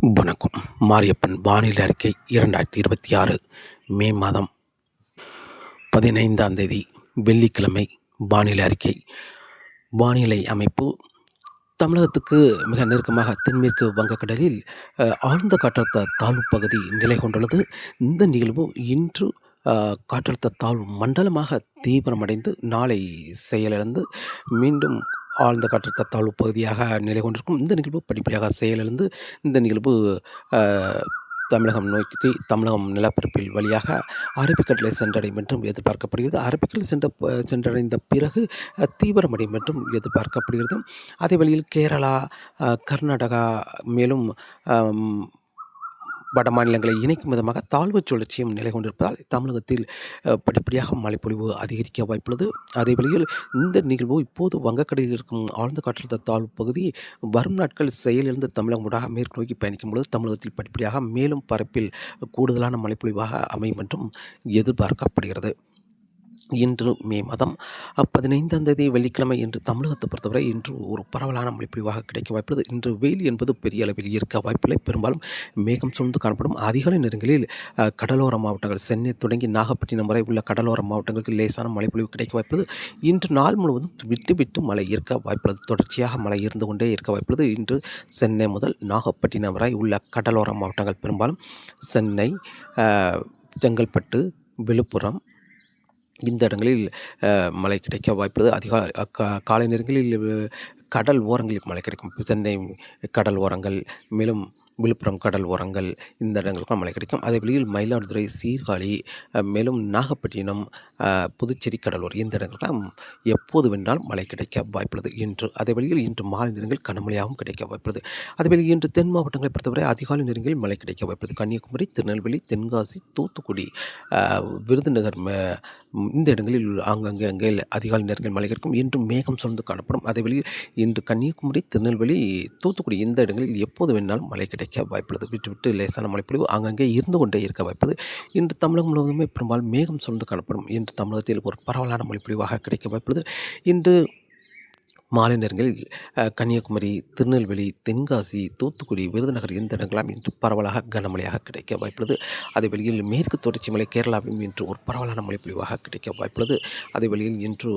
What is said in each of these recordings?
வணக்கம். மாரியப்பன் வானிலை அறிக்கை 2026 மே மாதம் 15ஆம் தேதி வெள்ளிக்கிழமை வானிலை அறிக்கை. வானிலை அமைப்பு தமிழகத்துக்கு மிக நெருக்கமாக தென்மேற்கு வங்கக்கடலில் ஆழ்ந்த காற்றழுத்த தாழ்வு பகுதி நிலை கொண்டுள்ளது. இந்த நிகழ்வு இன்று காற்றழுத்த தாழ்வு மண்டலமாக தீவிரமடைந்து நாளை செயலிழந்து மீண்டும் ஆழ்ந்த காற்றழுத்த தாழ்வு பகுதியாக நிலை கொண்டிருக்கும். இந்த நிகழ்வு படிப்படியாக செயலிழந்து இந்த நிகழ்வு தமிழகம் நோக்கி தமிழகம் நிலப்பரப்பில் வழியாக அரபிக்கடலை சென்றடையும் என்றும் எதிர்பார்க்கப்படுகிறது. அரபிக்கடலை சென்றடைந்த பிறகு தீவிரமடையும் என்றும் எதிர்பார்க்கப்படுகிறது. அதே வழியில் கேரளா, கர்நாடகா மேலும் வட மாநிலங்களை இணைக்கும் விதமாக தாழ்வு சுழற்சியும் நிலை கொண்டிருப்பதால் தமிழகத்தில் படிப்படியாக மழைப்பொழிவு அதிகரிக்க வாய்ப்புள்ளது. அதே வழியில் இந்த நிகழ்வு இப்போது வங்கக்கடலில் இருக்கும் ஆழ்ந்த காற்றழுத்த தாழ்வு பகுதி வரும் நாட்கள் செயலிழந்து தமிழகம் ஊடாக மேற்கு நோக்கி பயணிக்கும் பொழுது தமிழகத்தில் படிப்படியாக மேலும் பரப்பில் கூடுதலான மழைப்பொழிவாக அமையும் என்றும் எதிர்பார்க்கப்படுகிறது. இன்று மே மாதம் 15ஆம் தேதி வெள்ளிக்கிழமை இன்று தமிழகத்தை பொறுத்தவரை இன்று ஒரு பரவலான மழைப்பொழிவாக கிடைக்க வாய்ப்புள்ளது. இன்று வெயில் என்பது பெரிய அளவில் இருக்க வாய்ப்பில்லை. பெரும்பாலும் மேகம் சூழ்ந்து காணப்படும். அதிகாலை நேரங்களில் கடலோர மாவட்டங்கள் சென்னை தொடங்கி நாகப்பட்டினம் வரை உள்ள கடலோர மாவட்டங்களுக்கு லேசான மழைப்பொழிவு கிடைக்க வாய்ப்புள்ளது. இன்று நாள் முழுவதும் விட்டு விட்டு மழை இருக்க வாய்ப்புள்ளது. தொடர்ச்சியாக மழை இருந்து கொண்டே இருக்க வாய்ப்புள்ளது. இன்று சென்னை முதல் நாகப்பட்டினம் வரை உள்ள கடலோர மாவட்டங்கள் பெரும்பாலும் சென்னை, செங்கல்பட்டு, விழுப்புரம் இந்த இடங்களில் மழை கிடைக்க வாய்ப்புள்ளது. காலை நேரங்களில் கடல் ஓரங்களில் மழை கிடைக்கும். சென்னை கடல் ஓரங்கள் மேலும் விழுப்புரம் கடல் ஓரங்கள் இந்த இடங்களுக்கும் மழை கிடைக்கும். அதே வழியில் மயிலாடுதுறை, சீர்காழி மேலும் நாகப்பட்டினம், புதுச்சேரி கடலோரம் இந்த இடங்களுக்கெல்லாம் எப்போது வென்றாலும் மழை கிடைக்க வாய்ப்புள்ளது. அதே வழியில் இன்று மாலை நேரங்களில் கனமழையாகவும் கிடைக்க வாய்ப்புள்ளது. அதேவேளை இன்று தென் மாவட்டங்களை பொறுத்தவரை அதிகாலை நேரங்களில் மழை கிடைக்க வாய்ப்புள்ளது. கன்னியாகுமரி, திருநெல்வேலி, தென்காசி, தூத்துக்குடி, விருதுநகர் இந்த இடங்களில் அங்கே அதிகாலை நேரங்களில் மழை கிடைக்கும். இன்று மேகம் சூழ்ந்து காணப்படும். அதேவேளையில் இன்று கன்னியாகுமரி, திருநெல்வேலி, தூத்துக்குடி இந்த இடங்களில் எப்போது வேணாலும் மழை கிடைக்க வாய்ப்புள்ளது. விட்டு விட்டு லேசான மழைப்பொழிவு அங்கங்கே இருந்து கொண்டே இருக்க வாய்ப்புள்ளது. இன்று தமிழகம் முழுவதுமே பெரும்பாலும் மேகம் சூழ்ந்து காணப்படும். இன்று தமிழகத்தில் ஒரு பரவலான மழைப்பொழிவாக கிடைக்க வாய்ப்புள்ளது. இன்று மாலை நேரங்களில் கன்னியாகுமரி, திருநெல்வேலி, தென்காசி, தூத்துக்குடி, விருதுநகர் இந்த இடங்களாம் இன்று பரவலாக கனமழையாக கிடைக்க வாய்ப்புள்ளது. அதே வழியில் மேற்கு தொடர்ச்சி மலை கேரளாவிலும் இன்று ஒரு பரவலான மழைப்பொழிவாக கிடைக்க வாய்ப்புள்ளது. அதே வழியில் இன்று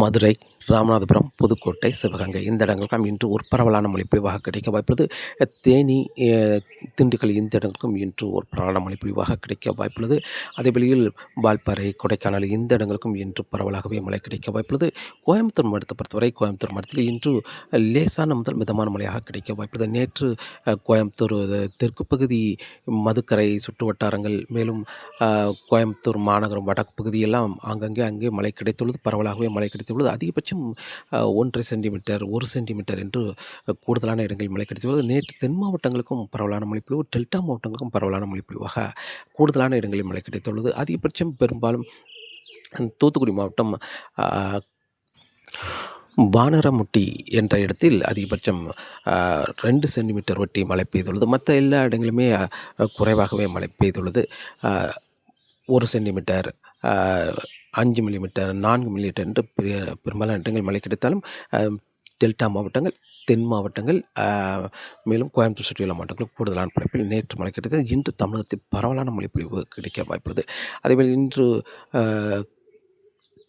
மதுரை, ராமநாதபுரம், புதுக்கோட்டை, சிவகங்கை இந்த இடங்களுக்கும் இன்று ஒரு பரவலான மழைப்பொழிவாக கிடைக்க வாய்ப்புள்ளது. தேனி, திண்டுக்கல் இந்த இடங்களுக்கும் இன்று ஒரு பரவலான மழைப்பொழிவாக கிடைக்க வாய்ப்புள்ளது. அதே வழியில் வால்பாறை, கொடைக்கானல் இந்த இடங்களுக்கும் இன்று பரவலாகவே மழை கிடைக்க வாய்ப்புள்ளது. கோயம்புத்தூர் மாவட்டத்தை பொறுத்தவரை கோயம்புத்தூர் மாவட்டத்தில் இன்று லேசான முதல் மிதமான மழையாக கிடைக்க வாய்ப்புள்ளது. நேற்று கோயம்புத்தூர் தெற்கு பகுதி, மதுக்கரை சுற்று வட்டாரங்கள் மேலும் கோயம்புத்தூர் மாநகரம் வடக்கு பகுதியெல்லாம் அங்கே மழை கிடைத்துள்ளது. பரவலாகவே மழை கிடைத்துள்ளது. அதிகபட்சம் 1.5 சென்டிமீட்டர் 1 சென்டிமீட்டர் என்று கூடுதலான இடங்களில் மழை கிடைத்துள்ளது. நேற்று தென் மாவட்டங்களுக்கும் பரவலான மழைப்பொழிவு, டெல்டா மாவட்டங்களுக்கும் பரவலான மழைப்பொழிவாக கூடுதலான இடங்களில் மழை கிடைத்துள்ளது. அதிகபட்சம் பெரும்பாலும் தூத்துக்குடி மாவட்டம் வானரமுட்டி என்ற இடத்தில் அதிகபட்சம் 2 சென்டிமீட்டர் ஒட்டி மழை பெய்துள்ளது. மற்ற எல்லா இடங்களுமே குறைவாகவே மழை பெய்துள்ளது. 1 சென்டிமீட்டர், 5 மில்லிமீட்டர், 4 மில்லிமீட்டர் என்று பெரும்பாலான இடங்கள் மழை கிடைத்தாலும் டெல்டா மாவட்டங்கள், தென் மாவட்டங்கள் மேலும் கோயம்புத்தூர் சுற்றியுள்ள மாவட்டங்களுக்கு கூடுதலான பரப்பில் நேற்று மழை கிடைத்தது. இன்று தமிழகத்தில் பரவலான மழைப்பொழிவு கிடைக்க வாய்ப்புள்ளது. அதேபோல் இன்று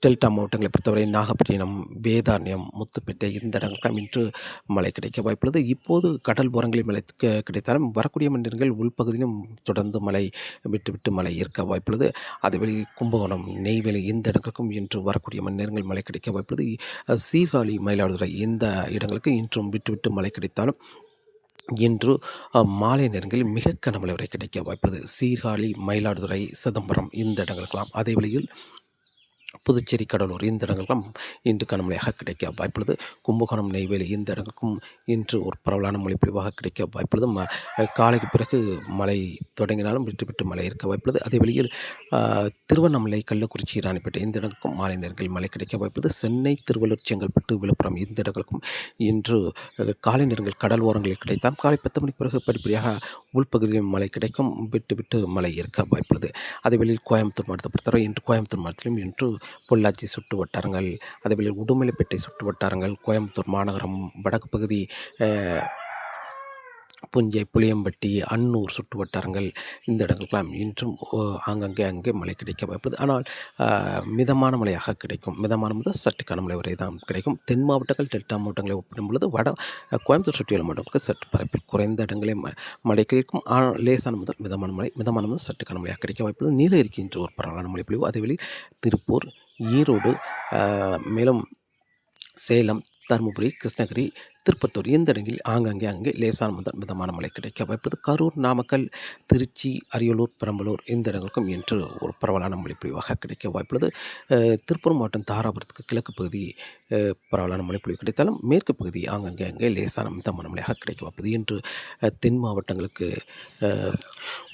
டெல்டா மாவட்டங்களை பொறுத்தவரை நாகப்பட்டினம், வேதாரண்யம், முத்துப்பேட்டை இந்த இடங்களுக்கெல்லாம் இன்று மழை கிடைக்க வாய்ப்புள்ளது. இப்போது கடல் ஓரங்களில் மழை கிடைத்தாலும் வரக்கூடிய மணிநேரங்கள் உள்பகுதியிலும் தொடர்ந்து மழை விட்டு மழை இருக்க வாய்ப்புள்ளது. அதேவேளை கும்பகோணம், நெய்வேலி இந்த இடங்களுக்கும் இன்று வரக்கூடிய மணி நேரங்கள் மழை கிடைக்க வாய்ப்புள்ளது. சீர்காழி, மயிலாடுதுறை இந்த இடங்களுக்கு இன்றும் விட்டு மழை கிடைத்தாலும் இன்று மாலை நேரங்களில் மிக கனமழை வரை கிடைக்க வாய்ப்புள்ளது. சீர்காழி, மயிலாடுதுறை, சிதம்பரம் இந்த இடங்களுக்கெல்லாம் அதே வழியில் புதுச்சேரி கடலூர் இந்த இடங்களுக்கும் இன்று கனமழையாக கிடைக்க வாய்ப்புள்ளது. கும்பகோணம், நெய்வேலி இந்த இடங்களுக்கும் இன்று ஒரு பரவலான மழைப்பொழிவாக கிடைக்க வாய்ப்புள்ளது. காலைக்கு பிறகு மழை தொடங்கினாலும் விட்டு மழை இருக்க வாய்ப்புள்ளது. அதே வழியில் திருவண்ணாமலை, கள்ளக்குறிச்சி, ராணிப்பேட்டை இந்த இடங்களுக்கும் மாலை நேரங்களில் மழை கிடைக்க வாய்ப்புள்ளது. சென்னை, திருவள்ளூர், செங்கல்பட்டு, விழுப்புரம் இந்த இடங்களுக்கும் இன்று காலை நேரங்கள் கடல் ஓரங்களில் கிடைத்தால் காலை 10 மணிக்கு பிறகு படிப்படியாக உள்பகுதியில் மழை கிடைக்கும். விட்டு மழை இருக்க வாய்ப்புள்ளது. அதே வழியில் கோயம்புத்தூர் மாவட்டத்தை பொறுத்தவரை இன்று கோயம்புத்தூர் மாவட்டத்திலும் இன்று பொள்ளாச்சி சுற்று வட்டாரங்கள், அதேபோல் உடுமலைப்பேட்டை சுற்று வட்டாரங்கள், கோயம்புத்தூர் மாநகரம் வடக்கு பகுதி, புஞ்சை, புளியம்பட்டி, அன்னூர் சுற்று வட்டாரங்கள் இந்த இடங்களுக்கெல்லாம் இன்றும் அங்கே மழை கிடைக்க வாய்ப்புள்ளது. ஆனால் மிதமான மழையாக கிடைக்கும். மிதமான முதல் சற்று கனமழை வரை தான் கிடைக்கும். தென் மாவட்டங்கள், டெல்டா மாவட்டங்களை ஒப்பிடும் பொழுது கோயம்புத்தூர் சுற்றியுள்ள மாவட்டங்களுக்கு சற்று பரப்பில் குறைந்த இடங்களே மழை கிடைக்கும். ஆனால் லேசான முதல் மிதமான மழை, மிதமான முதல் சற்று கனமழையாக கிடைக்க வாய்ப்புள்ளது. நீலகிரிக்கு இன்று ஒரு பரவலான மழை பொழிவு. அதேவேளை திருப்பூர், ஈரோடு, மேலும் சேலம், தருமபுரி, கிருஷ்ணகிரி, திருப்பத்தூர் இந்த இடங்களில் அங்கே லேசான முதல் மிதமான மழை கிடைக்க வாய்ப்புள்ளது. கரூர், நாமக்கல், திருச்சி, அரியலூர், பெரம்பலூர் இந்த இடங்களுக்கும் இன்று ஒரு பரவலான மழை பொழிவாக கிடைக்க வாய்ப்புள்ளது. திருப்பூர் மாவட்டம் தாராபுரத்துக்கு கிழக்கு பகுதி பரவலான மழைப்பொழிவு கிடைத்தாலும் மேற்கு பகுதி அங்கே லேசான மிதமான மழையாக கிடைக்க வாய்ப்புள்ளது. இன்று தென் மாவட்டங்களுக்கு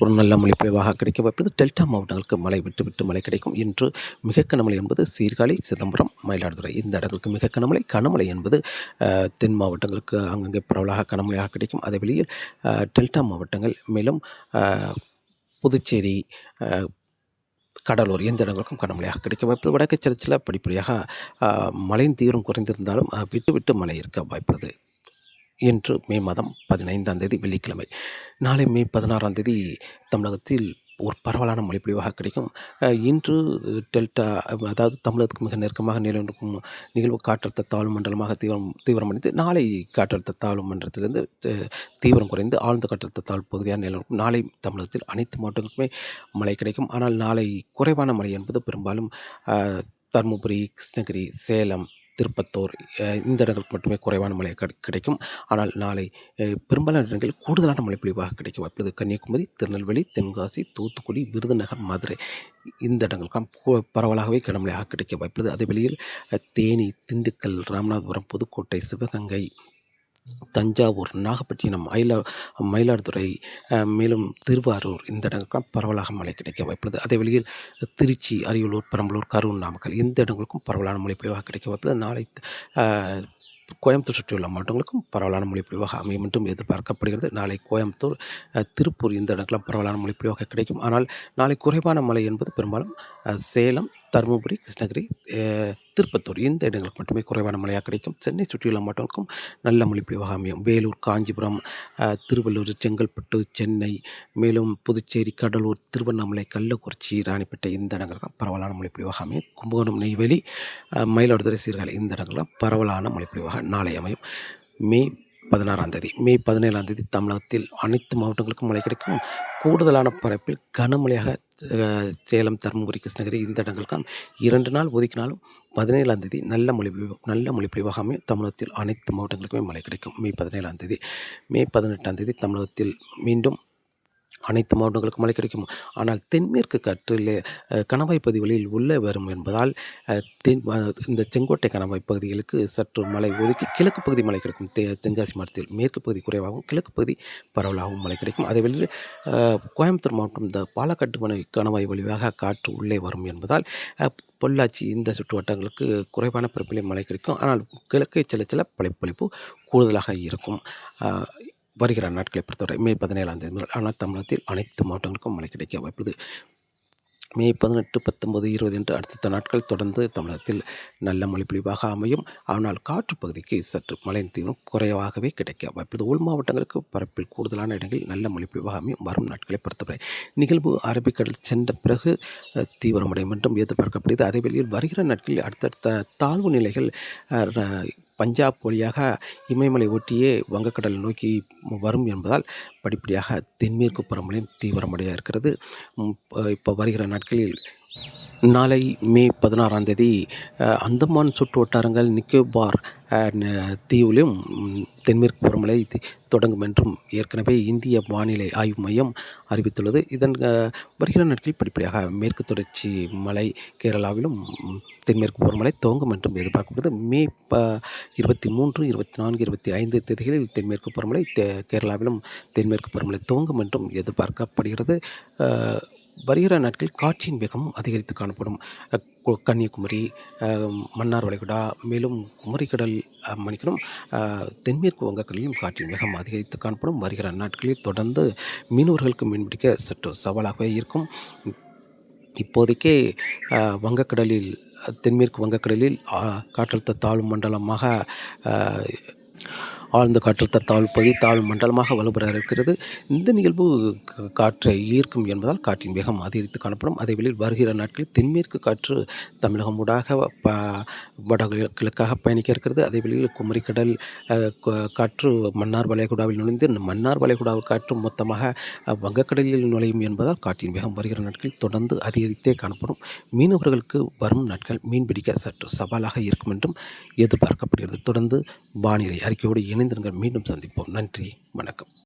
ஒரு நல்ல மழைப்பொழிவாக கிடைக்க வாய்ப்புள்ளது. டெல்டா மாவட்டங்களுக்கு மழை விட்டு மழை கிடைக்கும். இன்று மிக கனமழை என்பது சீர்காழி, சிதம்பரம், மயிலாடுதுறை இந்த இடங்களுக்கு மிக கனமழை என்பது தென் மாவட்டங்களுக்கு அங்கங்கே பரவலாக கனமழையாக கிடைக்கும். அதே வழியில் டெல்டா மாவட்டங்கள் மேலும் புதுச்சேரி, கடலூர் எந்த இடங்களுக்கும் கனமழையாக கிடைக்க வாய்ப்பு. வடக்கு சில படிப்படியாக மழையின் தீவிரம் குறைந்திருந்தாலும் விட்டு மழை இருக்க வாய்ப்புள்ளது. இன்று மே மாதம் 15ஆம் தேதி வெள்ளிக்கிழமை. நாளை மே 16ஆம் தேதி தமிழகத்தில் ஒரு பரவலான மழைப்பொழிவாக கிடைக்கும். இன்று டெல்டா, அதாவது தமிழகத்துக்கு மிக நெருக்கமாக நிலவும் நிகழ்வு காற்றழுத்த தாழ்வு மண்டலமாக தீவிரமடைந்து நாளை காற்றழுத்த தாழ்வு மண்டலத்திலிருந்து தீவிரம் குறைந்து ஆழ்ந்த காற்றழுத்த தாழ்வு பகுதியாக நிலவும். நாளை தமிழகத்தில் அனைத்து மாவட்டங்களுக்குமே மழை கிடைக்கும். ஆனால் நாளை குறைவான மழை என்பது பெரும்பாலும் தருமபுரி, கிருஷ்ணகிரி, சேலம், திருப்பத்தூர் இந்த இடங்களுக்கு மட்டுமே குறைவான மழை கிடைக்கும். ஆனால் நாளை பெரும்பாலான இடங்களில் கூடுதலான மழை பொழிவாக கிடைக்க வாய்ப்புள்ளது. கன்னியாகுமரி, திருநெல்வேலி, தென்காசி, தூத்துக்குடி, விருதுநகர், மதுரை இந்த இடங்களுக்கெல்லாம் பரவலாகவே கனமழையாக கிடைக்க வாய்ப்புள்ளது. அதே வெளியில் தேனி, திண்டுக்கல், ராமநாதபுரம், புதுக்கோட்டை, சிவகங்கை, தஞ்சாவூர், நாகப்பட்டினம், மயிலாடுதுறை, மேலும் திருவாரூர் இந்த இடங்களுக்கெல்லாம் பரவலாக மழை கிடைக்க வாய்ப்புள்ளது. அதே வழியில் திருச்சி, அரியலூர், பெரம்பலூர், கரூர், நாமக்கல் இந்த இடங்களுக்கும் பரவலான மழை பொழிவாக கிடைக்க வாய்ப்புள்ளது. நாளை கோயம்புத்தூர் சுற்றியுள்ள மாவட்டங்களுக்கும் பரவலான மழைப்பொழிவாக அமையும் என்றும் எதிர்பார்க்கப்படுகிறது. நாளை கோயம்புத்தூர், திருப்பூர் இந்த இடங்களும் பரவலான மழைப்பொழிவாக கிடைக்கும். ஆனால் நாளை குறைவான மழை என்பது பெரும்பாலும் சேலம், தருமபுரி, கிருஷ்ணகிரி, திருப்பத்தூர் இந்த இடங்களுக்கு மட்டுமே குறைவான மழையாக கிடைக்கும். சென்னை சுற்றியுள்ள மாவட்டங்களுக்கும் நல்ல மழைப்பொழிவாக அமையும். வேலூர், காஞ்சிபுரம், திருவள்ளூர், செங்கல்பட்டு, சென்னை, மேலும் புதுச்சேரி, கடலூர், திருவண்ணாமலை, கள்ளக்குறிச்சி, ராணிப்பேட்டை இந்த இடங்களுக்கும் பரவலான மழைப்பொழிவாக அமையும். கும்பகோணம், நெய்வேலி, மயிலாடுதுறை, சீர்காழி இந்த இடங்களும் பரவலான மழைப்பொழிவாக நாளை அமையும். மே 16ஆம் தேதி. மே 17ஆம் தேதி தமிழகத்தில் அனைத்து மாவட்டங்களுக்கும் மழை கிடைக்கும். கூடுதலான பரப்பில் கனமழையாக சேலம், தருமபுரி, கிருஷ்ணகிரி இந்த இடங்களுக்கும் 2 நாள் ஒதுக்கினாலும் 17ஆம் தேதி நல்ல மழைப்பொழிவாக அமையும். தமிழகத்தில் அனைத்து மாவட்டங்களுக்குமே மழை கிடைக்கும். மே 17ஆம் தேதி. மே 18ஆம் தேதி தமிழகத்தில் மீண்டும் அனைத்து மாவட்டங்களுக்கும் மழை கிடைக்கும். ஆனால் தென்மேற்கு காற்றில் கணவாய் பகுதிகளில் உள்ளே வரும் என்பதால் இந்த செங்கோட்டை கணவாய் பகுதிகளுக்கு சற்று மழை ஒதுக்கி கிழக்கு பகுதி மழை கிடைக்கும். தென்காசி மாவட்டத்தில் மேற்கு பகுதி குறைவாகவும் கிழக்கு பகுதி பரவலாகவும் மழை கிடைக்கும். அதேவேளை கோயம்புத்தூர் மாவட்டம் இந்த பாலக்காட்டு கணவாய் வழியாக காற்று உள்ளே வரும் என்பதால் பொள்ளாச்சி இந்த சுற்று வட்டங்களுக்கு குறைவான பரப்பிலே மழை கிடைக்கும். ஆனால் கிழக்கை சில மழைப்பொழிவு கூடுதலாக இருக்கும். வருகிற நாட்களை பொறுத்தவரை மே 17ஆம் தேதி முதல் ஆனால் தமிழகத்தில் அனைத்து மாவட்டங்களுக்கும் மழை கிடைக்க வாய்ப்புள்ளது. மே 18, 19, 20 என்று அடுத்த நாட்கள் தொடர்ந்து தமிழகத்தில் நல்ல மழைப்பொழிவாக அமையும். ஆனால் காற்று பகுதிக்கு சற்று மழையின் தீவிரம் குறைவாகவே கிடைக்க வாய்ப்புள்ளது. உள் மாவட்டங்களுக்கு பரப்பில் கூடுதலான இடங்களில் நல்ல மழைப்பொழிவாக அமையும். வரும் நாட்களை பொறுத்தவரை நிகழ்வு அரபிக்கடல் சென்ற பிறகு தீவிரமடையும் என்றும் எதிர்பார்க்கப்படுகிறது. அதே வேளையில் வருகிற நாட்களில் அடுத்தடுத்த தாழ்வு நிலைகள் பஞ்சாப் வழியாக இமயமலை ஒட்டியே வங்கக்கடல் நோக்கி வரும் என்பதால் படிப்படியாக தென்மேற்கு பருவமழை தீவிரமடைய இருக்கிறது. இப்போ வருகிற நாட்களில் நாளை மே 16ஆம் தேதி அந்தமான் சுற்று வட்டாரங்கள், நிக்கோபார் தீவிலும் தென்மேற்கு பருவமழை தொடங்கும் என்றும் ஏற்கனவே இந்திய வானிலை ஆய்வு மையம் அறிவித்துள்ளது. இதன் வருகிற நாட்களில் படிப்படியாக மேற்கு தொடர்ச்சி மலை கேரளாவிலும் தென்மேற்கு பருவமழை துவங்கும் என்றும் எதிர்பார்க்கப்படுது. மே 23, 24, 25 தேதிகளில் தென்மேற்கு பருவமழை கேரளாவிலும் தென்மேற்கு பருவமழை துவங்கும் என்றும் எதிர்பார்க்கப்படுகிறது. வருகிற நாட்களில் காற்றின் வேகமும் அதிகரித்து காணப்படும். கன்னியாகுமரி, மன்னார் வளைகுடா, மேலும் குமரிக்கடல் தென்மேற்கு வங்கக்கடலிலும் காற்றின் வேகம் அதிகரித்து காணப்படும். வருகிற நாட்களில் தொடர்ந்து மீனவர்களுக்கு மீன்பிடிக்க சற்று சவாலாகவே இருக்கும். இப்போதைக்கே தென்மேற்கு வங்கக்கடலில் காற்றழுத்த தாழ்வு மண்டலமாக ஆழ்ந்த காற்றழுத்த தாழ்வு பகுதி தாழ்வு மண்டலமாக வலுப்பெற இருக்கிறது. இந்த நிகழ்வு காற்றை ஈர்க்கும் என்பதால் காற்றின் வேகம் அதிகரித்து காணப்படும். அதேவேளையில் வருகிற நாட்களில் தென்மேற்கு காற்று தமிழகம் ஊடாக வடகிழக்காக பயணிக்க இருக்கிறது. அதேவேளையில் குமரிக்கடல் காற்று மன்னார் வளைகுடாவில் நுழைந்து மன்னார் வளைகுடாவில் காற்று மொத்தமாக வங்கக்கடலில் நுழையும் என்பதால் காற்றின் வேகம் வருகிற நாட்களில் தொடர்ந்து அதிகரித்தே காணப்படும். மீனவர்களுக்கு வரும் நாட்கள் மீன்பிடிக்க சற்று சவாலாக இருக்கும் என்றும் எதிர்பார்க்கப்படுகிறது. தொடர்ந்து வானிலை அறிக்கையோடு இணைந்திருங்கள். மீண்டும் சந்திப்போம். நன்றி, வணக்கம்.